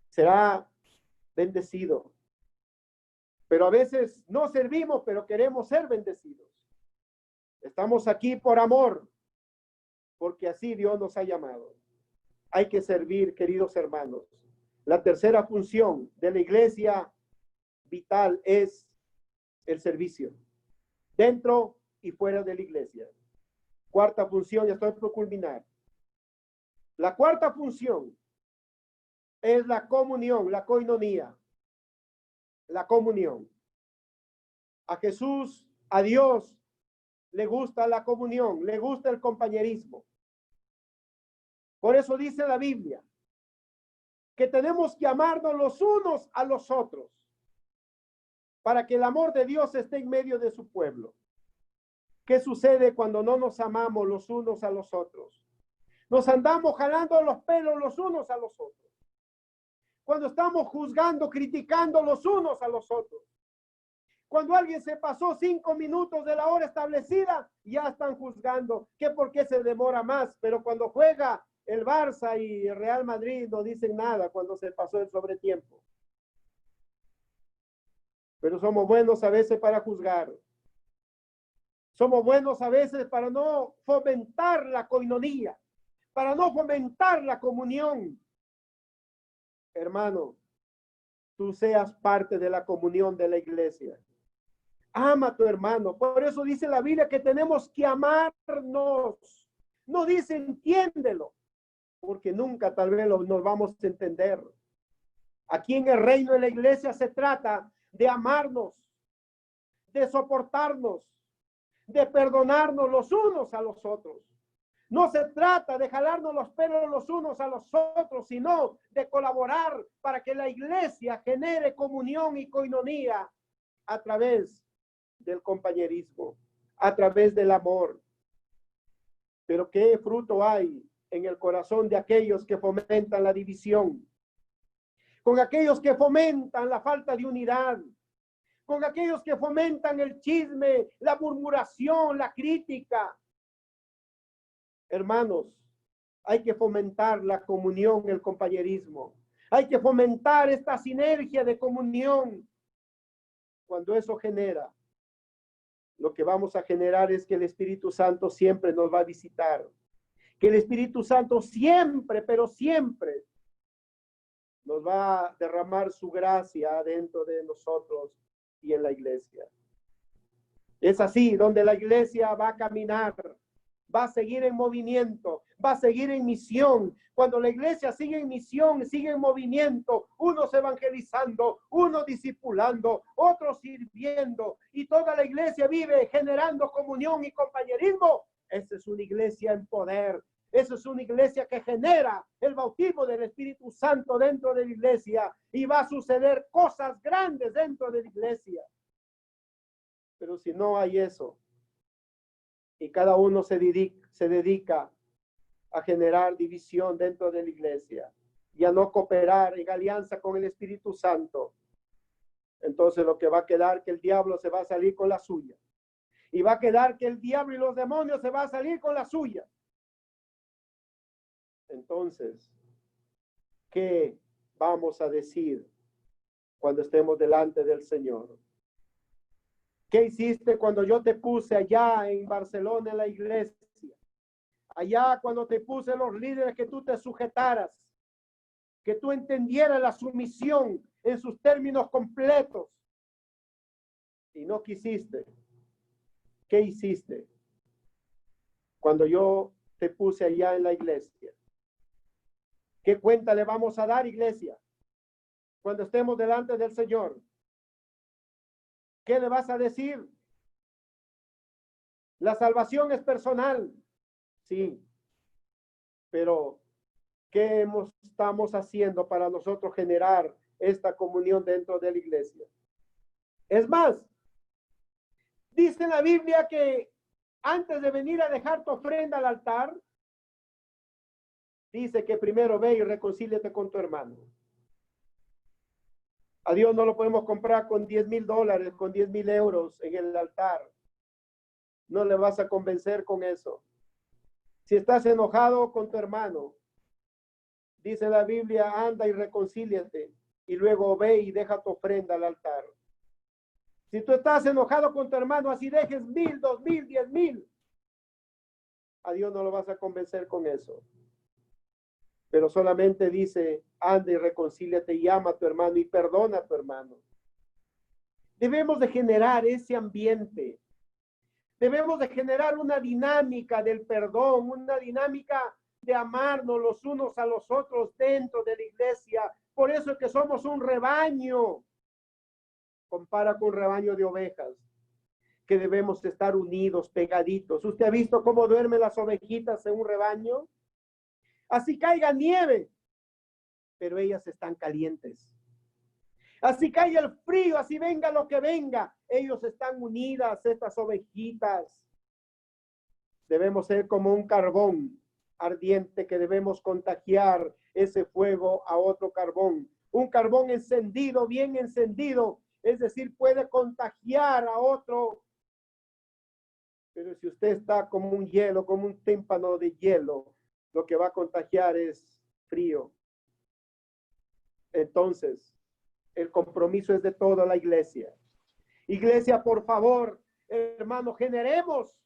será bendecido. Pero a veces no servimos, pero queremos ser bendecidos. Estamos aquí por amor, porque así Dios nos ha llamado. Hay que servir, queridos hermanos. La tercera función de la iglesia vital es el servicio, dentro y fuera de la iglesia. Cuarta función, ya estoy por culminar. La cuarta función es la comunión, la coinonía. La comunión. A Jesús, a Dios, le gusta la comunión, le gusta el compañerismo. Por eso dice la Biblia que tenemos que amarnos los unos a los otros para que el amor de Dios esté en medio de su pueblo. ¿Qué sucede cuando no nos amamos los unos a los otros? Nos andamos jalando los pelos los unos a los otros. Cuando estamos juzgando, criticando los unos a los otros. Cuando alguien se pasó 5 minutos de la hora establecida, ya están juzgando que por qué se demora más. Pero cuando juega el Barça y el Real Madrid no dicen nada cuando se pasó el sobretiempo. Pero somos buenos a veces para juzgar. Somos buenos a veces para no fomentar la coinonía, para no fomentar la comunión. Hermano, tú seas parte de la comunión de la iglesia. Ama a tu hermano. Por eso dice la Biblia que tenemos que amarnos. No dice entiéndelo. porque nunca tal vez nos vamos a entender. Aquí en el reino de la iglesia se trata de amarnos, de soportarnos, de perdonarnos los unos a los otros. No se trata de jalarnos los pelos los unos a los otros, sino de colaborar para que la iglesia genere comunión y coinonía a través del compañerismo, a través del amor. Pero ¿qué fruto hay en el corazón de aquellos que fomentan la división? Con aquellos que fomentan la falta de unidad, con aquellos que fomentan el chisme, la murmuración, la crítica. Hermanos, hay que fomentar la comunión, el compañerismo. Hay que fomentar esta sinergia de comunión. Cuando eso genera, lo que vamos a generar es que el Espíritu Santo siempre nos va a visitar. Que el Espíritu Santo siempre, pero siempre, nos va a derramar su gracia dentro de nosotros y en la iglesia. Es así donde la iglesia va a caminar, va a seguir en movimiento, va a seguir en misión. Cuando la iglesia sigue en misión, sigue en movimiento, unos evangelizando, unos discipulando, otros sirviendo, y toda la iglesia vive generando comunión y compañerismo. Esa es una iglesia en poder. Esa es una iglesia que genera el bautismo del Espíritu Santo dentro de la iglesia, y va a suceder cosas grandes dentro de la iglesia. Pero si no hay eso, y cada uno se dedica a generar división dentro de la iglesia y a no cooperar en alianza con el Espíritu Santo, entonces lo que va a quedar que el diablo se va a salir con la suya. Y va a quedar que el diablo y los demonios se van a salir con la suya. Entonces, ¿qué vamos a decir cuando estemos delante del Señor? ¿Qué hiciste cuando yo te puse allá en Barcelona en la iglesia? Allá cuando te puse los líderes, que tú te sujetaras, que tú entendieras la sumisión en sus términos completos. Y no quisiste. ¿Qué hiciste cuando yo te puse allá en la iglesia? ¿Qué cuenta le vamos a dar, iglesia, cuando estemos delante del Señor? ¿Qué le vas a decir? La salvación es personal, sí, pero ¿qué estamos haciendo para nosotros generar esta comunión dentro de la iglesia? Es más, dice en la Biblia que antes de venir a dejar tu ofrenda al altar, dice que primero ve y reconcíliate con tu hermano. A Dios no lo podemos comprar con $10,000, con 10,000 euros en el altar. No le vas a convencer con eso. Si estás enojado con tu hermano, dice la Biblia, anda y reconcíliate, y luego ve y deja tu ofrenda al altar. Si tú estás enojado con tu hermano, así dejes 1,000, 2,000, 10,000, a Dios no lo vas a convencer con eso. Pero solamente dice, anda y reconcíliate y ama a tu hermano y perdona a tu hermano. Debemos de generar ese ambiente. Debemos de generar una dinámica del perdón, una dinámica de amarnos los unos a los otros dentro de la iglesia. Por eso es que somos un rebaño. Compara con un rebaño de ovejas, que debemos estar unidos, pegaditos. ¿Usted ha visto cómo duermen las ovejitas en un rebaño? Así caiga nieve, pero ellas están calientes. Así caiga el frío, así venga lo que venga, ellos están unidas, estas ovejitas. Debemos ser como un carbón ardiente que debemos contagiar ese fuego a otro carbón. Un carbón encendido, bien encendido, es decir, puede contagiar a otro. Pero si usted está como un hielo, como un tímpano de hielo, lo que va a contagiar es frío. Entonces, el compromiso es de toda la iglesia. Iglesia, por favor, hermano, generemos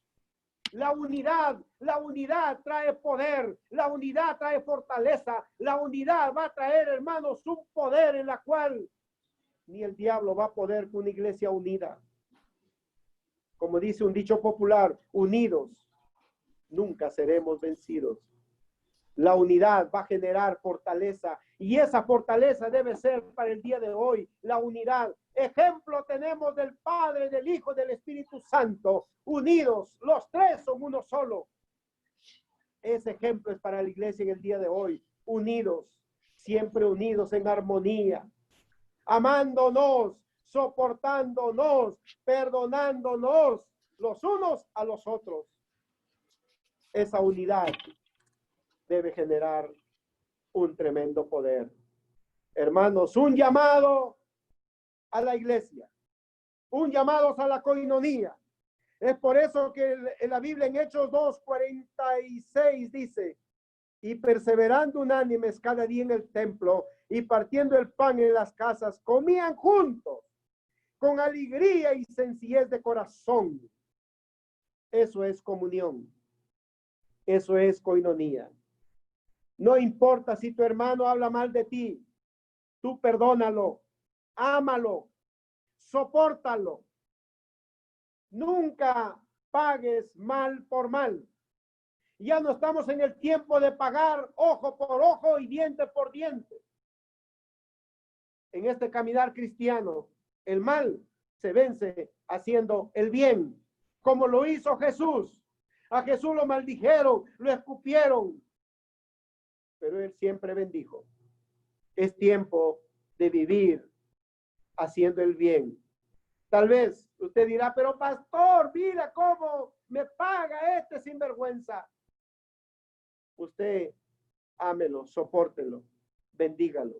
la unidad. La unidad trae poder, la unidad trae fortaleza, la unidad va a traer, hermanos, un poder en la cual ni el diablo va a poder con una iglesia unida. Como dice un dicho popular, unidos nunca seremos vencidos. La unidad va a generar fortaleza y esa fortaleza debe ser para el día de hoy, la unidad. Ejemplo tenemos del Padre, del Hijo, del Espíritu Santo, unidos, los tres son uno solo. Ese ejemplo es para la iglesia en el día de hoy, unidos, siempre unidos en armonía, amándonos, soportándonos, perdonándonos los unos a los otros. Esa unidad debe generar un tremendo poder. Hermanos, un llamado a la iglesia, un llamado a la coinonía. Es por eso que en la Biblia en Hechos 2:46 dice, y perseverando unánimes cada día en el templo y partiendo el pan en las casas, comían juntos con alegría y sencillez de corazón. Eso es comunión. Eso es coinonía. No importa si tu hermano habla mal de ti, tú perdónalo, ámalo, sopórtalo. Nunca pagues mal por mal. Ya no estamos en el tiempo de pagar ojo por ojo y diente por diente. En este caminar cristiano, el mal se vence haciendo el bien, como lo hizo Jesús. A Jesús lo maldijeron, lo escupieron, pero él siempre bendijo. Es tiempo de vivir haciendo el bien. Tal vez usted dirá, pero pastor, mira cómo me paga este sinvergüenza. Usted ámelo, sopórtelo, bendígalo.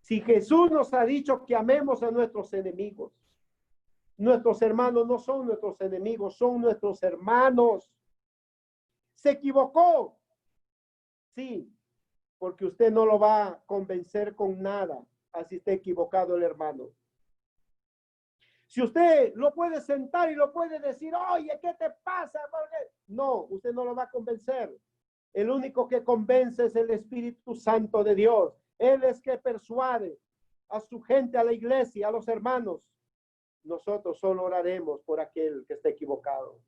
Si Jesús nos ha dicho que amemos a nuestros enemigos, nuestros hermanos no son nuestros enemigos, son nuestros hermanos. ¿Se equivocó? Sí, porque usted no lo va a convencer con nada, así esté equivocado el hermano. Si usted lo puede sentar y lo puede decir, oye, ¿qué te pasa? No, usted no lo va a convencer. El único que convence es el Espíritu Santo de Dios. Él es que persuade a su gente, a la iglesia, a los hermanos. Nosotros solo oraremos por aquel que está equivocado.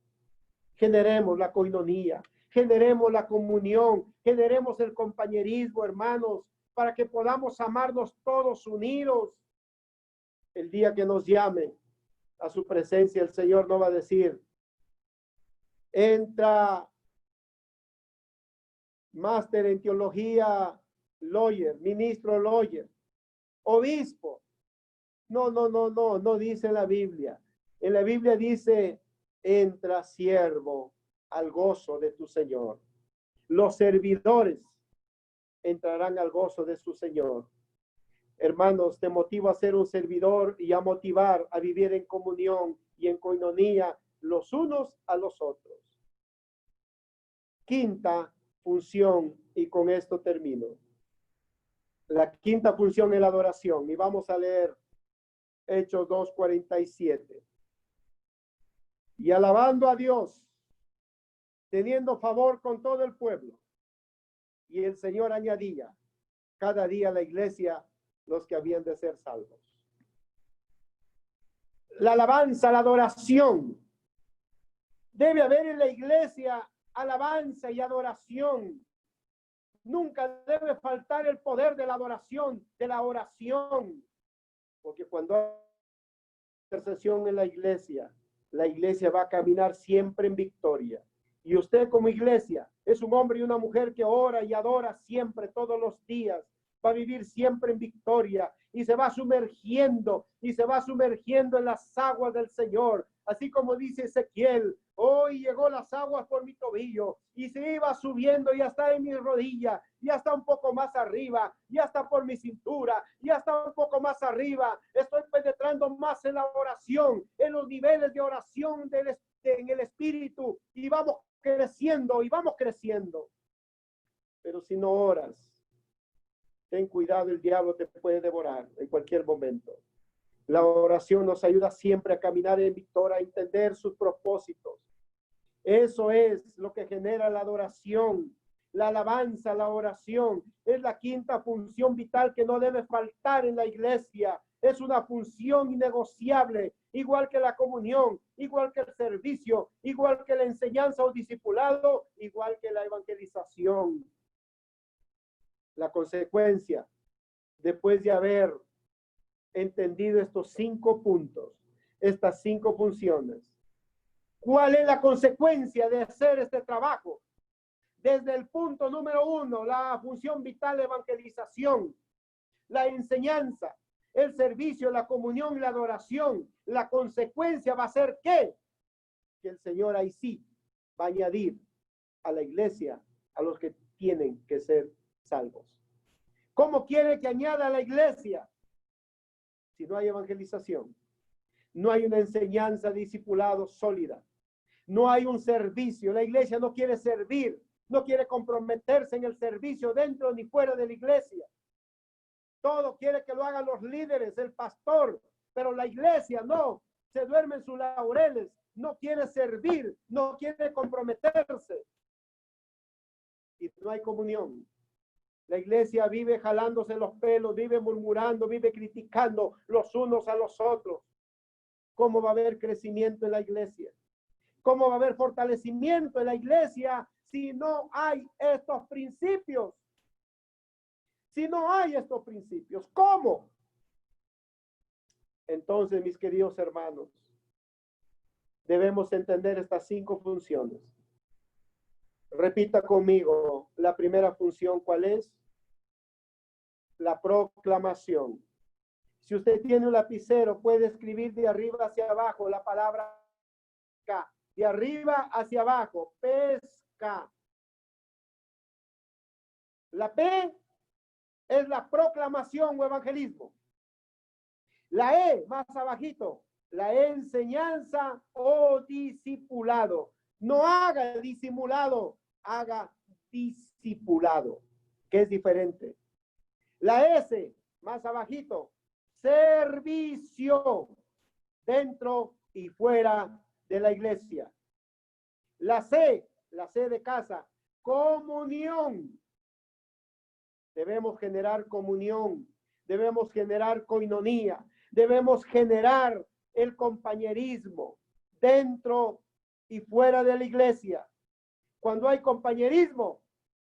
Generemos la coinonía, generemos la comunión, generemos el compañerismo, hermanos, para que podamos amarnos todos unidos. El día que nos llame a su presencia, el Señor no va a decir, entra máster en teología, lawyer, ministro lawyer, obispo. No dice la Biblia. En la Biblia dice, entra siervo al gozo de tu Señor. Los servidores entrarán al gozo de su Señor. Hermanos, te motivo a ser un servidor y a motivar a vivir en comunión y en coinonía los unos a los otros. Quinta función, y con esto termino. La quinta función es la adoración, y vamos a leer Hechos 2:47. Y alabando a Dios, teniendo favor con todo el pueblo. Y el Señor añadía cada día a la iglesia los que habían de ser salvos. La alabanza, la adoración. Debe haber en la iglesia alabanza y adoración. Nunca debe faltar el poder de la adoración, de la oración. Porque cuando hay intercesión en la iglesia va a caminar siempre en victoria. Y usted como iglesia es un hombre y una mujer que ora y adora siempre, todos los días. Va a vivir siempre en victoria y se va sumergiendo en las aguas del Señor. Así como dice Ezequiel, hoy llegó las aguas por mi tobillo y se iba subiendo y hasta en mi rodilla, y hasta un poco más arriba, y hasta por mi cintura, y hasta un poco más arriba. Estoy penetrando más en la oración, en los niveles de oración en el espíritu, y vamos creciendo y vamos creciendo. Pero si no oras, ten cuidado, el diablo te puede devorar en cualquier momento. La oración nos ayuda siempre a caminar en victoria, a entender sus propósitos. Eso es lo que genera la adoración, la alabanza, la oración. Es la quinta función vital que no debe faltar en la iglesia. Es una función innegociable, igual que la comunión, igual que el servicio, igual que la enseñanza o discipulado, igual que la evangelización. La consecuencia, después de haber entendido estos 5 puntos, estas 5 funciones, ¿cuál es la consecuencia de hacer este trabajo? Desde el punto número 1, la función vital de evangelización, la enseñanza, el servicio, la comunión y la adoración. La consecuencia va a ser ¿qué? Que el Señor ahí sí va a añadir a la iglesia a los que tienen que ser salvos. ¿Cómo quiere que añada a la iglesia? Si no hay evangelización, no hay una enseñanza, discipulado sólida, no hay un servicio. La iglesia no quiere servir, no quiere comprometerse en el servicio dentro ni fuera de la iglesia. Todo quiere que lo hagan los líderes, el pastor, pero la iglesia no, se duerme en sus laureles, no quiere servir, no quiere comprometerse. Y no hay comunión. La iglesia vive jalándose los pelos, vive murmurando, vive criticando los unos a los otros. ¿Cómo va a haber crecimiento en la iglesia? ¿Cómo va a haber fortalecimiento en la iglesia si no hay estos principios? Si no hay estos principios, ¿cómo? Entonces, mis queridos hermanos, debemos entender estas 5 funciones. Repita conmigo, la primera función, ¿cuál es? La proclamación. Si usted tiene un lapicero, puede escribir de arriba hacia abajo la palabra pesca. De arriba hacia abajo, pesca. La P es la proclamación o evangelismo. La E, más abajito, la enseñanza o discipulado. No haga disimulado, haga discipulado, que es diferente. La S, más abajito, servicio dentro y fuera de la iglesia. La C de casa, comunión. Debemos generar comunión, debemos generar coinonía, debemos generar el compañerismo dentro y fuera de la iglesia. Cuando hay compañerismo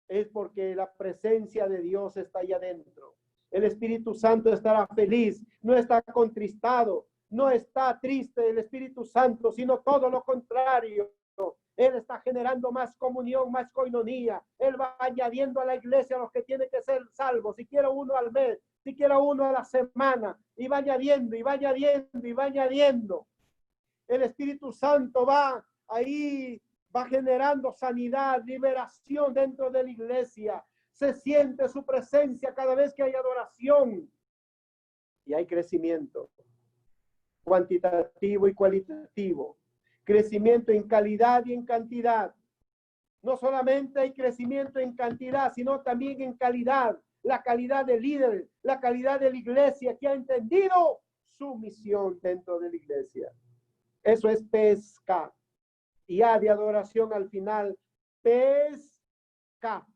es porque la presencia de Dios está allá adentro. El Espíritu Santo estará feliz, no está contristado, no está triste el Espíritu Santo, sino todo lo contrario. Él está generando más comunión, más coinonía. Él va añadiendo a la iglesia a los que tienen que ser salvos. Si quiere uno al mes, si quiere uno a la semana. Y va añadiendo, y va añadiendo, y va añadiendo. El Espíritu Santo va ahí, va generando sanidad, liberación dentro de la iglesia. Se siente su presencia cada vez que hay adoración. Y hay crecimiento cuantitativo y cualitativo. Crecimiento en calidad y en cantidad. No solamente hay crecimiento en cantidad, sino también en calidad. La calidad del líder, la calidad de la iglesia que ha entendido su misión dentro de la iglesia. Eso es pesca. Y A de adoración al final, pesca.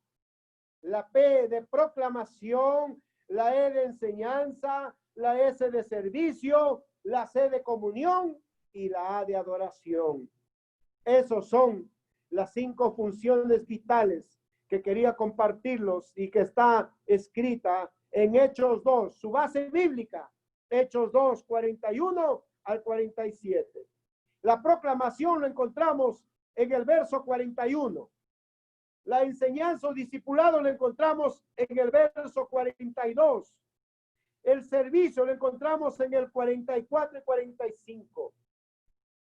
La P de proclamación, la E de enseñanza, la S de servicio, la C de comunión y la A de adoración. Esos son las 5 funciones vitales que quería compartirlos y que está escrita en Hechos 2, su base bíblica, Hechos 2, 41 al 47. La proclamación lo encontramos en el verso 41. La enseñanza o discipulado lo encontramos en el verso 42. El servicio lo encontramos en el 44 y 45.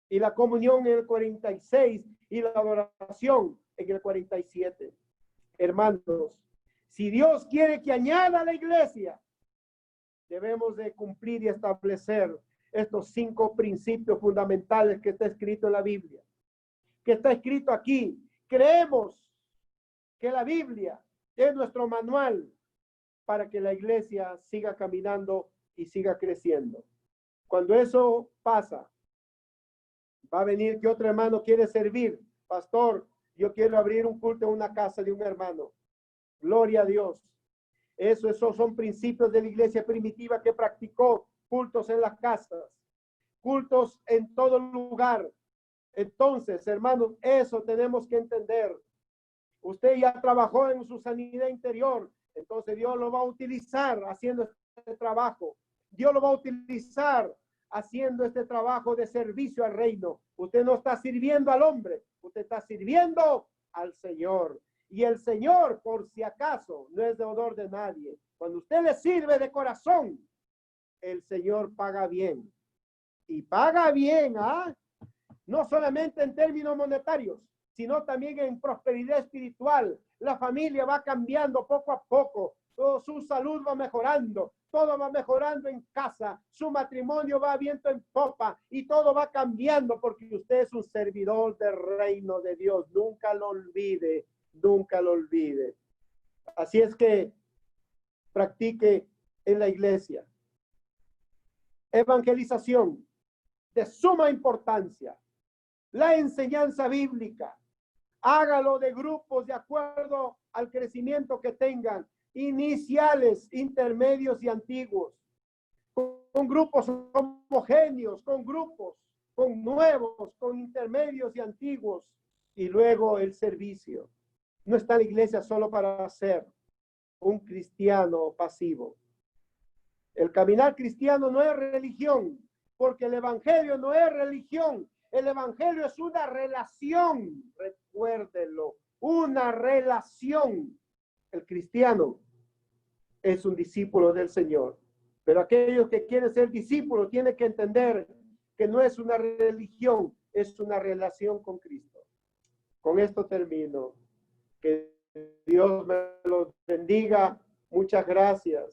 Y la comunión en el 46 y la adoración en el 47. Hermanos, si Dios quiere que añada a la iglesia, debemos de cumplir y establecer estos 5 principios fundamentales que está escrito en la Biblia, que está escrito aquí. Creemos que la Biblia es nuestro manual para que la iglesia siga caminando y siga creciendo. Cuando eso pasa, va a venir que otro hermano quiere servir. Pastor, yo quiero abrir un culto en una casa de un hermano. Gloria a Dios. Esos son principios de la iglesia primitiva que practicó cultos en las casas, cultos en todo lugar. Entonces, hermanos, eso tenemos que entender. Usted ya trabajó en su sanidad interior, entonces Dios lo va a utilizar haciendo este trabajo. Dios lo va a utilizar haciendo este trabajo de servicio al reino. Usted no está sirviendo al hombre, usted está sirviendo al Señor. Y el Señor, por si acaso, no es deudor de nadie. Cuando usted le sirve de corazón, el Señor paga bien. Y paga bien, ¿ah? No solamente en términos monetarios, sino también en prosperidad espiritual. La familia va cambiando poco a poco. Su salud va mejorando, todo va mejorando en casa, su matrimonio va viento en popa y todo va cambiando porque usted es un servidor del reino de Dios. Nunca lo olvide, nunca lo olvide. Así es que practique en la iglesia. Evangelización de suma importancia. La enseñanza bíblica. Hágalo de grupos de acuerdo al crecimiento que tengan, iniciales, intermedios y antiguos, con grupos homogéneos, con grupos, con nuevos, con intermedios y antiguos, y luego el servicio. No está la iglesia solo para ser un cristiano pasivo. El caminar cristiano no es religión, porque el evangelio no es religión. El evangelio es una relación, recuérdenlo, una relación. El cristiano es un discípulo del Señor, pero aquellos que quieren ser discípulos tienen que entender que no es una religión, es una relación con Cristo. Con esto termino. Que Dios me los bendiga. Muchas gracias.